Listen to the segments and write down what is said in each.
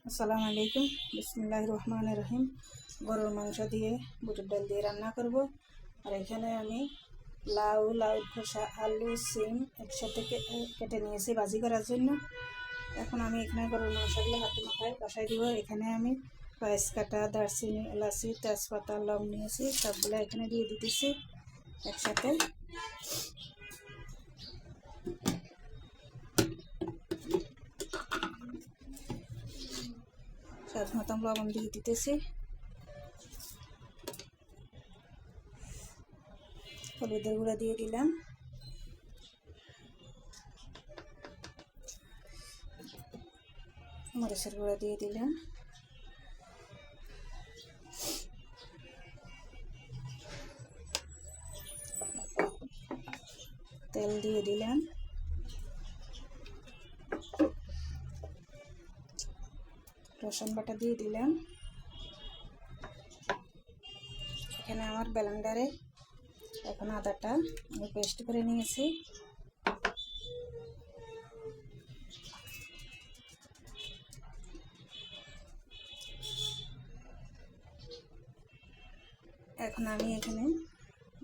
আসসালামু আলাইকুম। বিসমিল্লাহির রহমানির রহিম। গরুর মাংস দিয়ে বুটের ডাল দিয়ে রান্না করব। আর এখানে আমি লাউ খোসা, আলু, সিম একসাথে কেটে নিয়েছি ভাজি করার জন্য। এখন আমি এখানে গরুর মাংসগুলো হাতে মাখায় কষাই দিব। এখানে আমি পেঁয়াজ কাটা, দারচিনি, এলাচি, তেজপাতা, লং নিয়েছি, সবগুলো এখানে দিয়ে দিতেছি একসাথে। স্বাদ মতো লবণ দিয়ে দিতেছি, হলুদের গুঁড়া দিয়ে দিলাম, মরিচের গুঁড়া দিয়ে দিলাম, তেল দিয়ে দিলাম, রসুন বাটা দিয়ে দিলাম। এখানে আমার ব্লেন্ডারে এখন আদাটা আমি পেস্ট করে নিয়েছি। এখন আমি এখানে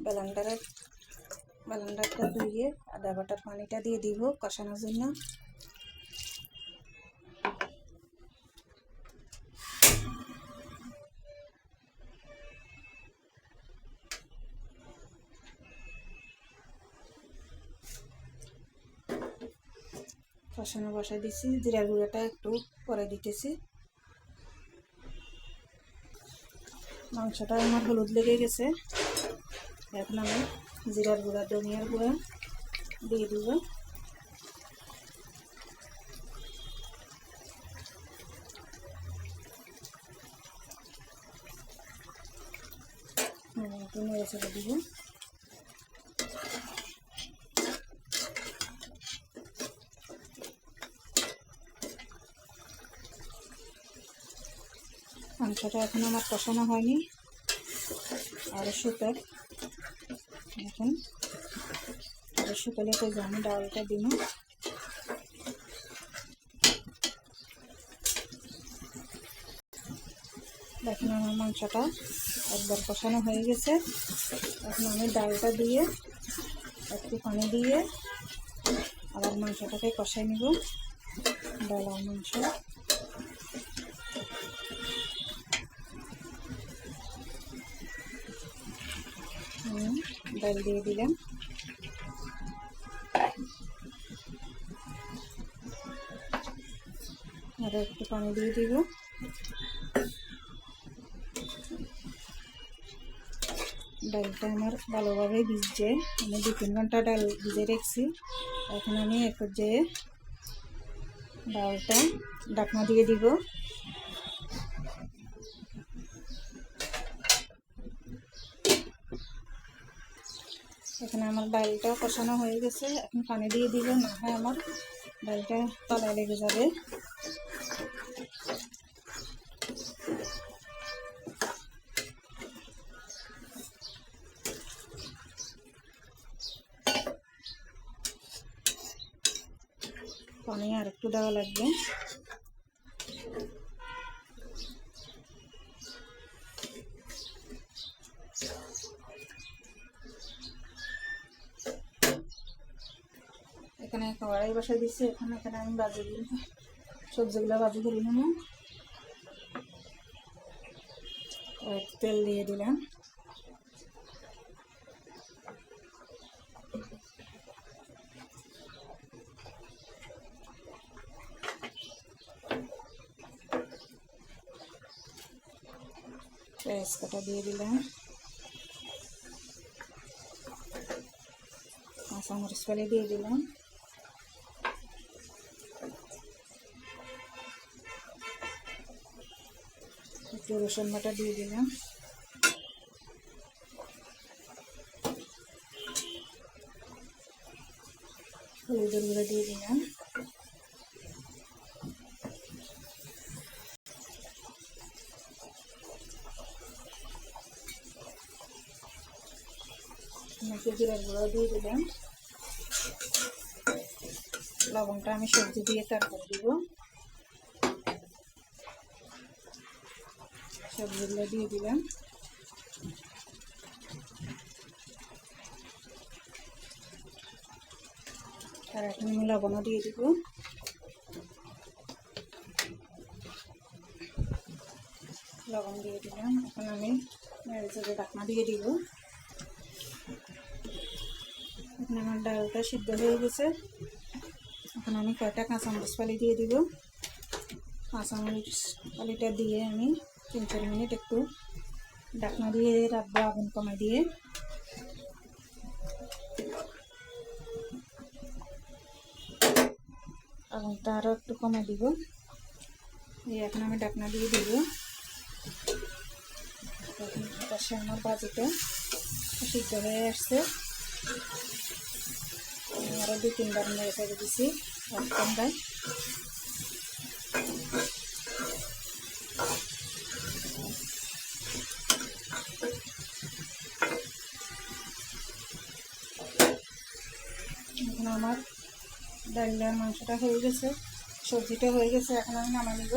ব্লেন্ডারটা ধুয়ে আদা বাটার পানিটা দিয়ে দিব কষানোর জন্য। কষানো বসাই দিচ্ছি, জিরার গুঁড়োটা একটু পরে দিতেছি। মাংসটা আমার হলুদ লেগে গেছে, এখন আমি জিরার গুঁড়া, ধনিয়ার গুঁড়া দিয়ে দিব। একটু নেড়ে ছেড়ে দিব। মাংসটা এখন আমার কষানো হয়নি, আর শুকায়। এখন আর শুকালে তো আমি ডালটা দিব। দেখুন আমার মাংসটা একবার কষানো হয়ে গেছে। এখন আমি ডালটা দিয়ে একটু পানি দিয়ে আবার মাংসটাকে কষাই নিব। ডাল আর মাংস ডাল দিয়ে দিলাম, আরও একটু পানি দিয়ে দিব। ডালটা আমার ভালোভাবে ভিজছে, আমি 2-3 ঘন্টা ডাল ভিজে রেখেছি। এখন আমি এক পর্যায়ে ডালটা ঢাকনা দিয়ে দিব। এখানে আমার ডালটা কষানো হয়ে গেছে, এখন পানি দিয়ে দিব, না হয় আমার ডালটা তলায় লেগে যাবে। পানি আর একটু দেওয়া লাগবে। এখানে কড়াই বসাই দিচ্ছি। এখানে আমি সবজিগুলো ভাজি করে নেব। তেল দিয়ে দিলাম, পেঁয়াজ কাটা দিয়ে দিলাম, কাঁচামরিচ ফেলে দিয়ে দিলাম, একটু রসুন বাটা দিয়ে দিলাম, হলুদের গুঁড়ো দিয়ে দিলাম, জিরার গুঁড়ো দিয়ে দিলাম। লবণটা আমি সবজি দিয়ে তারপর দিব। সবজিগুলো দিয়ে দিলাম। আর এখন আমি লবণও দিয়ে দিব। লবণ দিয়ে দিলাম। এখন আমি নেড়ে চেড়ে ঢাকনা দিয়ে দিব। এখন আমার ডালটা সিদ্ধ হয়ে গেছে। এখন আমি কয়টা কাঁচামরিচ ফালি দিয়ে দিব। কাঁচামরিচ ফালিটা দিয়ে আমি 3-4 মিনিট একটু ঢাকনা দিয়ে রাখবো, আগুন কমাই দিয়ে। আগুনটা আরও একটু কমে দিব। এখন আমি ঢাকনা দিয়ে দিব। পাশে আমার বাজিটা সিদ্ধ হয়ে আসছে। আরও 2-3 বার নেড়ে চেড়ে দিছি ঠান্ডায়। এখন আমার ডাল আর মাংসটা হয়ে গেছে, সবজিটা হয়ে গেছে। এখন আমি নামিয়ে নিব।